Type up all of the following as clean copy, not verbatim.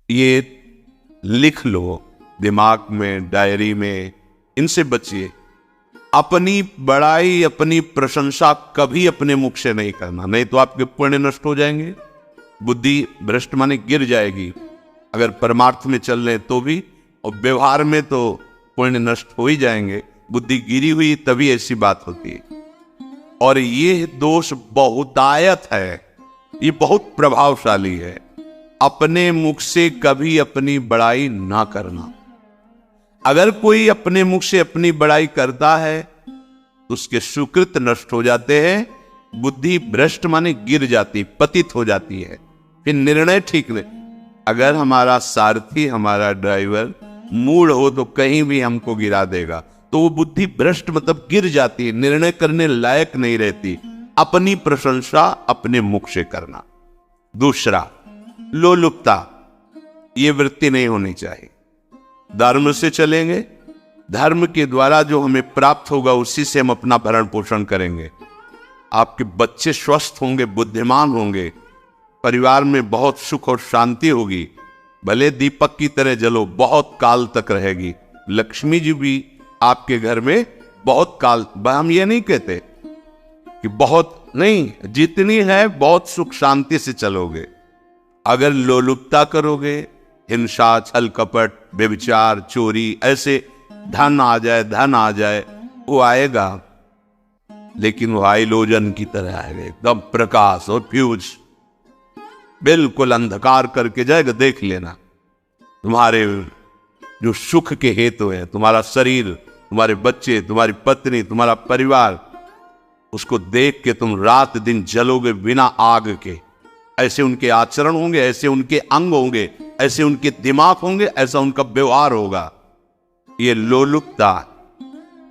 ये लिख लो दिमाग में, डायरी में, इनसे बचिए। अपनी बड़ाई, अपनी प्रशंसा कभी अपने मुख से नहीं करना, नहीं तो आपके पुण्य नष्ट हो जाएंगे, बुद्धि भ्रष्ट माने गिर जाएगी। अगर परमार्थ में चल रहे तो भी, और व्यवहार में तो पुण्य नष्ट हो ही जाएंगे। बुद्धि गिरी हुई तभी ऐसी बात होती है। और ये दोष बहुतायत है, ये बहुत प्रभावशाली है। अपने मुख से कभी अपनी बड़ाई ना करना। अगर कोई अपने मुख से अपनी बड़ाई करता है तो उसके सुकृत नष्ट हो जाते हैं, बुद्धि भ्रष्ट माने गिर जाती, पतित हो जाती है, फिर निर्णय ठीक नहीं। अगर हमारा सारथी, हमारा ड्राइवर मूढ़ हो तो कहीं भी हमको गिरा देगा, तो वो बुद्धि भ्रष्ट मतलब गिर जाती है, निर्णय करने लायक नहीं रहती। अपनी प्रशंसा अपने मुख से करना। दूसरा, लोलुपता, ये वृत्ति नहीं होनी चाहिए। धर्म से चलेंगे, धर्म के द्वारा जो हमें प्राप्त होगा उसी से हम अपना भरण पोषण करेंगे। आपके बच्चे स्वस्थ होंगे, बुद्धिमान होंगे, परिवार में बहुत सुख और शांति होगी। भले दीपक की तरह जलो, बहुत काल तक रहेगी। लक्ष्मी जी भी आपके घर में बहुत काल, हम ये नहीं कहते कि बहुत नहीं, जितनी है बहुत सुख शांति से चलोगे। अगर लोलुपता करोगे, हिंसा, छल कपट, व्यभिचार, चोरी, ऐसे धन आ जाए, वो आएगा, लेकिन वो हाइलोजन की तरह आएगा, एकदम प्रकाश और फ्यूज, बिल्कुल अंधकार करके जाएगा। देख लेना, तुम्हारे जो सुख के हेतु है, तुम्हारा शरीर, तुम्हारे बच्चे, तुम्हारी पत्नी, तुम्हारा परिवार, उसको देख के तुम रात दिन जलोगे बिना आग के। ऐसे उनके आचरण होंगे, ऐसे उनके अंग होंगे, ऐसे उनके दिमाग होंगे, ऐसा उनका व्यवहार होगा। ये लोलुपता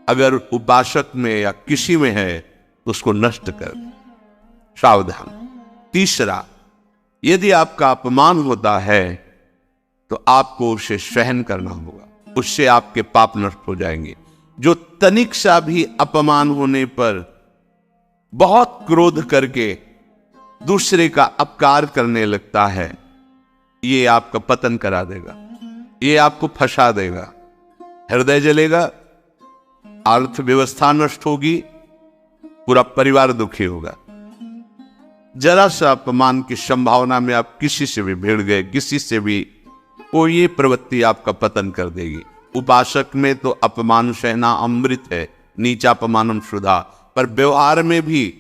अगर उपासक में या किसी में है तो उसको नष्ट कर, सावधान। तीसरा, यदि आपका अपमान होता है तो आपको उसे सहन करना होगा, उससे आपके पाप नष्ट हो जाएंगे। जो तनिक सा भी अपमान होने पर बहुत क्रोध करके दूसरे का अपकार करने लगता है, ये आपका पतन करा देगा, ये आपको फंसा देगा, हृदय जलेगा, अर्थव्यवस्था नष्ट होगी, पूरा परिवार दुखी होगा। जरा सा अपमान की संभावना में आप किसी से भी भिड़ गए, किसी से भी, वो ये प्रवृत्ति आपका पतन कर देगी। उपासक में तो अपमान सहना अमृत है, नीचा अपमानम शुदा, पर व्यवहार में भी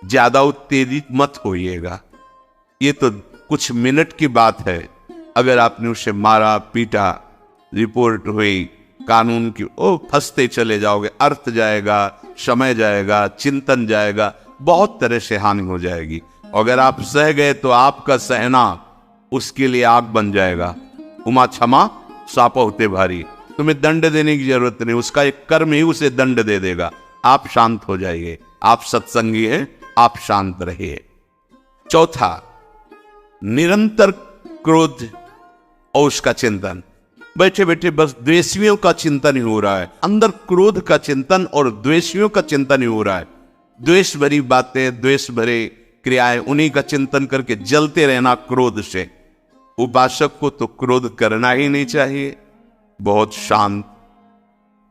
ज्यादा उत्तेजित मत होइएगा। ये तो कुछ मिनट की बात है, अगर आपने उसे मारा पीटा, रिपोर्ट हुई कानून की, ओ फंसते चले जाओगे, अर्थ जाएगा, समय जाएगा, चिंतन जाएगा, बहुत तरह से हानि हो जाएगी। अगर आप सह गए तो आपका सहना उसके लिए आग बन जाएगा। उमा क्षमा साप होते भारी, तुम्हें दंड देने की जरूरत नहीं, उसका एक कर्म ही उसे दंड दे देगा। आप शांत हो जाइए, आप सत्संगी हैं, आप शांत रहिए। चौथा, निरंतर क्रोध और उसका चिंतन। बैठे बैठे बस द्वेषियों का चिंतन ही हो रहा है, अंदर क्रोध का चिंतन और द्वेषियों का चिंतन ही हो रहा है। द्वेष भरी बातें, द्वेष भरे क्रियाएं, उन्हीं का चिंतन करके जलते रहना क्रोध से। उपासक को तो क्रोध करना ही नहीं चाहिए, बहुत शांत।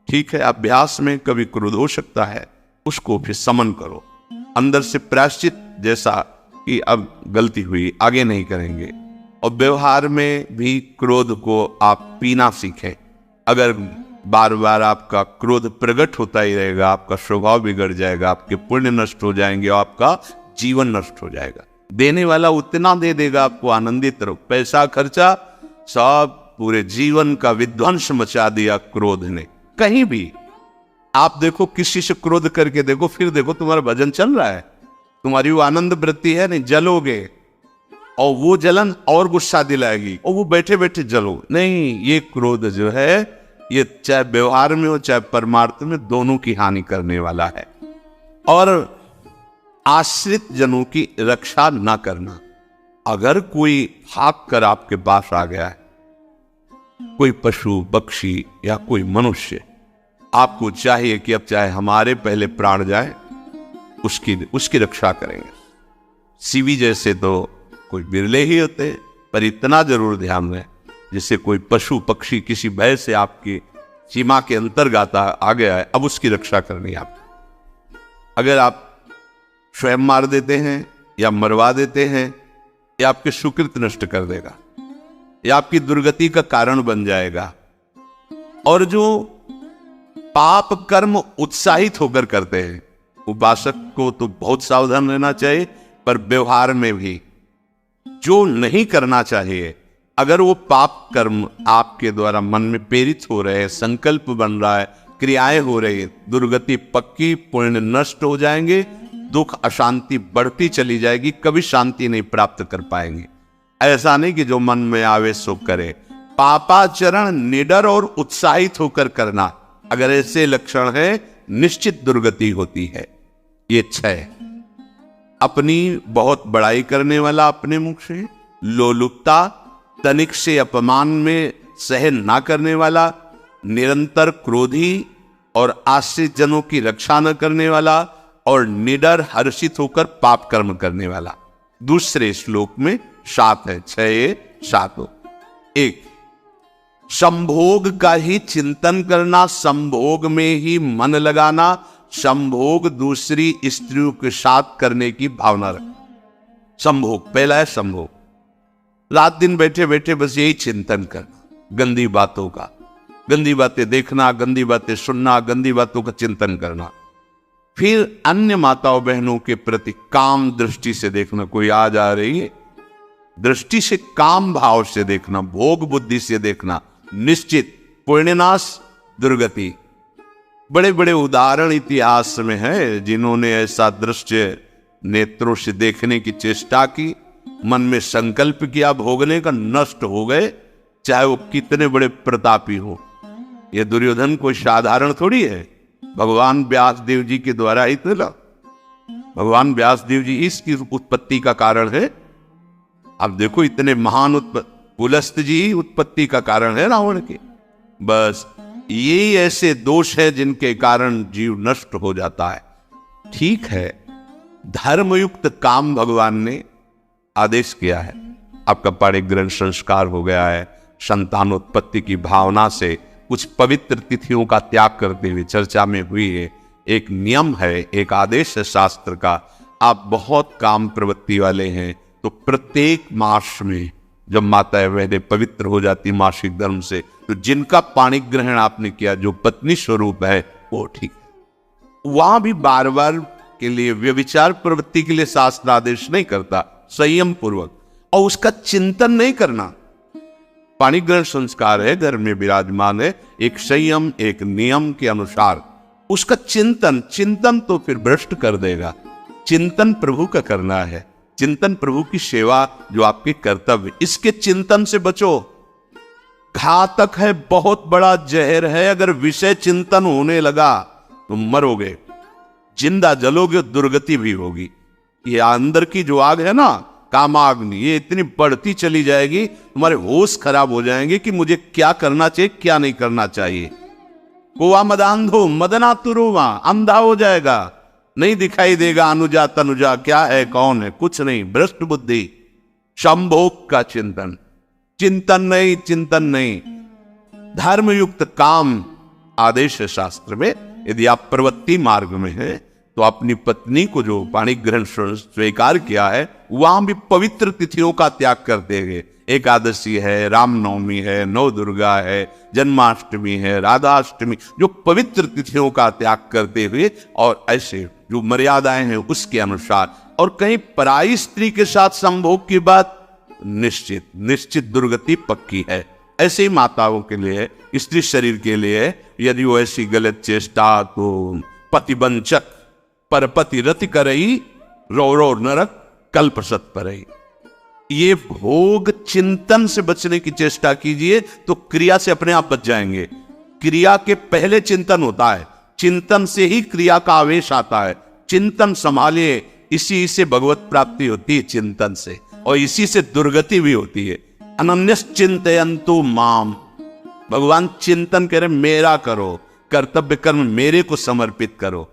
ठीक है, अभ्यास में कभी क्रोध हो सकता है, उसको फिर समन करो, अंदर से प्रायश्चित, जैसा कि अब गलती हुई आगे नहीं करेंगे। और व्यवहार में भी क्रोध को आप पीना सीखें। अगर बार बार आपका क्रोध प्रकट होता ही रहेगा, आपका स्वभाव बिगड़ जाएगा, आपके पुण्य नष्ट हो जाएंगे और आपका जीवन नष्ट हो जाएगा। देने वाला उतना दे देगा, आपको आनंदित रहो, पैसा खर्चा सब, पूरे जीवन का विध्वंस मचा दिया क्रोध ने। कहीं भी आप देखो, किसी से क्रोध करके देखो, फिर देखो तुम्हारा भजन चल रहा है, तुम्हारी वो आनंद वृत्ति है नहीं, जलोगे और वो जलन और गुस्सा दिलाएगी और वो बैठे बैठे जलो नहीं। ये क्रोध जो है, ये चाहे व्यवहार में हो चाहे परमार्थ में, दोनों की हानि करने वाला है। और आश्रित जनों की रक्षा ना करना। अगर कोई भाग कर आपके पास आ गया है, कोई पशु पक्षी या कोई मनुष्य, आपको चाहिए कि अब चाहे हमारे पहले प्राण जाए, उसकी रक्षा करेंगे। सीवी जैसे तो कोई बिरले ही होते, पर इतना जरूर ध्यान रहे, जैसे कोई पशु पक्षी किसी भय से आपकी सीमा के अंतर्गत आ गया है, अब उसकी रक्षा करनी है आपको। अगर आप स्वयं मार देते हैं या मरवा देते हैं, ये आपके सुकृत नष्ट कर देगा, ये आपकी दुर्गति का कारण बन जाएगा। और जो पाप कर्म उत्साहित होकर करते हैं, उपासक को तो बहुत सावधान रहना चाहिए, पर व्यवहार में भी जो नहीं करना चाहिए, अगर वो पाप कर्म आपके द्वारा मन में प्रेरित हो रहे हैं, संकल्प बन रहा है, क्रियाएं हो रही है, दुर्गति पक्की, पुण्य नष्ट हो जाएंगे, दुख अशांति बढ़ती चली जाएगी, कभी शांति नहीं प्राप्त कर पाएंगे। ऐसा नहीं कि जो मन में आवे सो करे। पापाचरण निडर और उत्साहित होकर करना, अगर ऐसे लक्षण है, निश्चित दुर्गति होती है। ये 6, अपनी बहुत बड़ाई करने वाला अपने मुख से, लोलुपता, तनिक से अपमान में सहन ना करने वाला, निरंतर क्रोधी और आश्रित जनों की रक्षा न करने वाला, और निडर हर्षित होकर पाप कर्म करने वाला। दूसरे श्लोक में 7 है, 6 7 हो। 1, संभोग का ही चिंतन करना, संभोग में ही मन लगाना, संभोग दूसरी स्त्रियों के साथ करने की भावना रखना। संभोग, पहला है संभोग। रात दिन बैठे बैठे बस यही चिंतन करना, गंदी बातों का, गंदी बातें देखना, गंदी बातें सुनना, गंदी बातों का चिंतन करना। फिर अन्य माताओं बहनों के प्रति काम दृष्टि से देखना, कोई आ जा रही है, दृष्टि से काम भाव से देखना, भोग बुद्धि से देखना, निश्चित पुण्यनाश, दुर्गति। बड़े बड़े उदाहरण इतिहास में है जिन्होंने ऐसा दृश्य नेत्रों से देखने की चेष्टा की, मन में संकल्प किया भोगने का, नष्ट हो गए, चाहे वो कितने बड़े प्रतापी हो। ये दुर्योधन कोई साधारण थोड़ी है, भगवान व्यासदेव जी के द्वारा ही तो, भगवान व्यासदेव जी इसकी उत्पत्ति का कारण है। अब देखो इतने महान पुलस्त जी उत्पत्ति का कारण है रावण के। बस ये ऐसे दोष है जिनके कारण जीव नष्ट हो जाता है। ठीक है, धर्मयुक्त काम भगवान ने आदेश किया है, आपका पाणिग्रहण संस्कार हो गया है, संतानोत्पत्ति की भावना से कुछ पवित्र तिथियों का त्याग करते हुए चर्चा में हुई है। एक नियम है, एक आदेश है शास्त्र का, आप बहुत काम प्रवृत्ति वाले हैं तो प्रत्येक मास में जब माता बहनें पवित्र हो जाती मासिक धर्म से, तो जिनका पाणिग्रहण आपने किया, जो पत्नी स्वरूप है, वो ठीक है। वहां भी बार बार के लिए व्यभिचार प्रवृत्ति के लिए शास्त्र आदेश नहीं करता, संयम पूर्वक, और उसका चिंतन नहीं करना। पाणिग्रहण संस्कार है, घर में विराजमान है, एक संयम एक नियम के अनुसार उसका चिंतन तो फिर भ्रष्ट कर देगा। चिंतन प्रभु का करना है, चिंतन प्रभु की सेवा जो आपके कर्तव्य, इसके चिंतन से बचो। घातक है, बहुत बड़ा जहर है, अगर विषय चिंतन होने लगा तो मरोगे, जिंदा जलोगे, दुर्गति भी होगी। ये अंदर की जो आग है ना, कामाग्नि, ये इतनी बढ़ती चली जाएगी, तुम्हारे होश खराब हो जाएंगे कि मुझे क्या करना चाहिए क्या नहीं करना चाहिए। कोवा मदांधो मदनातुरुवा, अंधा हो जाएगा, नहीं दिखाई देगा अनुजा तनुजा क्या है कौन है, कुछ नहीं, भ्रष्ट बुद्धि। संभोग का चिंतन, चिंतन नहीं, धर्मयुक्त काम आदेश है शास्त्र में। यदि आप प्रवृत्ति मार्ग में हैं तो अपनी पत्नी को जो पाणिग्रहण स्वीकार किया है, वहां भी पवित्र तिथियों का त्याग करते हुए, एकादशी है, रामनवमी है, नव दुर्गा है, जन्माष्टमी है, राधाष्टमी, जो पवित्र तिथियों का त्याग करते हुए, और ऐसे जो मर्यादाएं हैं उसके अनुसार, और कहीं पराई स्त्री के साथ संभोग की बात, निश्चित दुर्गति पक्की है। ऐसे ही माताओं के लिए, स्त्री शरीर के लिए, यदि वो ऐसी गलत चेष्टा, तो पतिवंचक परपति रति करई, रो नरक कल्पसत परई। ये भोग चिंतन से बचने की चेष्टा कीजिए तो क्रिया से अपने आप बच जाएंगे। क्रिया के पहले चिंतन होता है, चिंतन से ही क्रिया का आवेश आता है। चिंतन संभालिए, इसी से भगवत प्राप्ति होती है, चिंतन से, और इसी से दुर्गति भी होती है। अनन्यश्चिन्तयन्तु माम, भगवान चिंतन करे मेरा करो, कर्तव्य कर्म मेरे को समर्पित करो।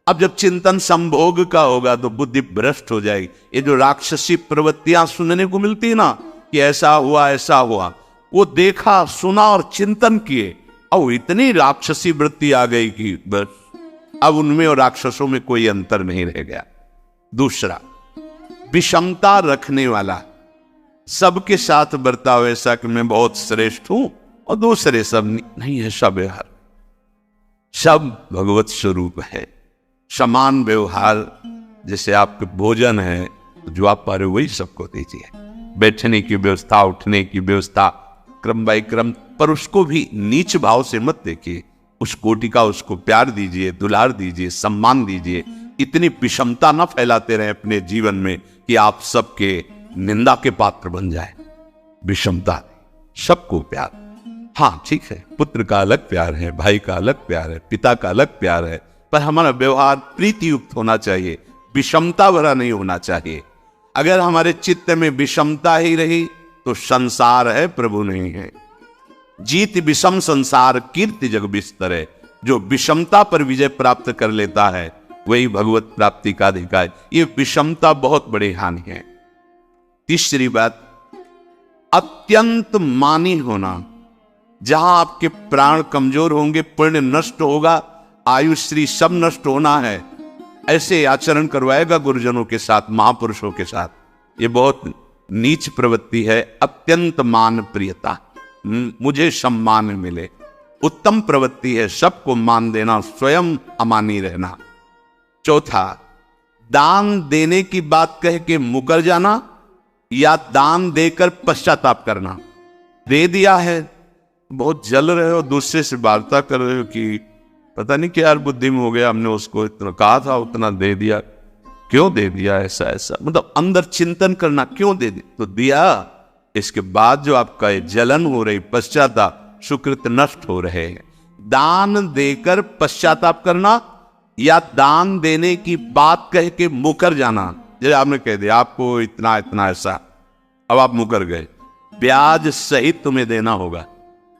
अब जब चिंतन संभोग का होगा तो बुद्धि भ्रष्ट हो जाएगी। ये जो राक्षसी प्रवृत्तियां सुनने को मिलती है ना, कि ऐसा हुआ, वो देखा सुना और चिंतन किए, और इतनी राक्षसी वृत्ति आ गई कि बस अब उनमें और राक्षसों में कोई अंतर नहीं रह गया। दूसरा, विषमता रखने वाला, सबके साथ बर्ताव ऐसा कि मैं बहुत श्रेष्ठ हूं और दूसरे सब नहीं है। सब व्यवहार सब भगवत स्वरूप है। समान व्यवहार, जैसे आपके भोजन है तो जो आप पा रहे हो वही सबको दीजिए। बैठने की व्यवस्था, उठने की व्यवस्था, क्रम बाय क्रम, पर उसको भी नीच भाव से मत देखिए। उस कोटि का उसको प्यार दीजिए, दुलार दीजिए, सम्मान दीजिए। इतनी विषमता न फैलाते रहे अपने जीवन में कि आप सबके निंदा के पात्र बन जाए। विषमता, सबको प्यार। हाँ ठीक है, पुत्र का अलग प्यार है, भाई का अलग प्यार है, पिता का अलग प्यार है, पर हमारा व्यवहार प्रीति युक्त होना चाहिए, विषमता भरा नहीं होना चाहिए। अगर हमारे चित्त में विषमता ही रही तो संसार है, प्रभु नहीं है। जीत विषम संसार कीर्ति जग बिस्तरे। जो विषमता पर विजय प्राप्त कर लेता है वही भगवत प्राप्ति का अधिकारी। ये विषमता बहुत बड़ी हानि है। तीसरी बात, अत्यंत मानी होना। जहां आपके प्राण कमजोर होंगे, पुण्य नष्ट होगा, आयुश्री सब नष्ट होना है, ऐसे आचरण करवाएगा गुरुजनों के साथ, महापुरुषों के साथ। ये बहुत नीच प्रवृत्ति है। अत्यंत मान प्रियता, मुझे सम्मान मिले, उत्तम प्रवृत्ति है। सबको मान देना, स्वयं अमानी रहना। चौथा, दान देने की बात कह के मुकर जाना या दान देकर पश्चाताप करना। दे दिया है, बहुत जल रहे हो, दूसरे से वार्ता कर रहे हो कि पता नहीं क्या यार बुद्धि में हो गया, हमने उसको इतना कहा था, उतना दे दिया, क्यों दे दिया, ऐसा ऐसा, मतलब अंदर चिंतन करना, क्यों दे दिया तो दिया। इसके बाद जो आपका जलन हो रही, पश्चाताप, सुकृत नष्ट हो रहे हैं। दान देकर पश्चाताप करना या दान देने की बात कह के मुकर जाना। जैसे आपने कह दिया आपको इतना इतना ऐसा, अब आप मुकर गए, ब्याज सहित तुम्हें देना होगा,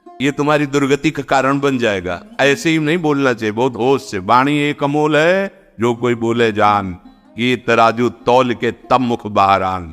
ये तुम्हारी दुर्गति का कारण बन जाएगा। ऐसे ही नहीं बोलना चाहिए, बहुत होश से। वाणी एक अमोल है, जो कोई बोले जान, ये तराजू तौल के तब मुख बाहर आन।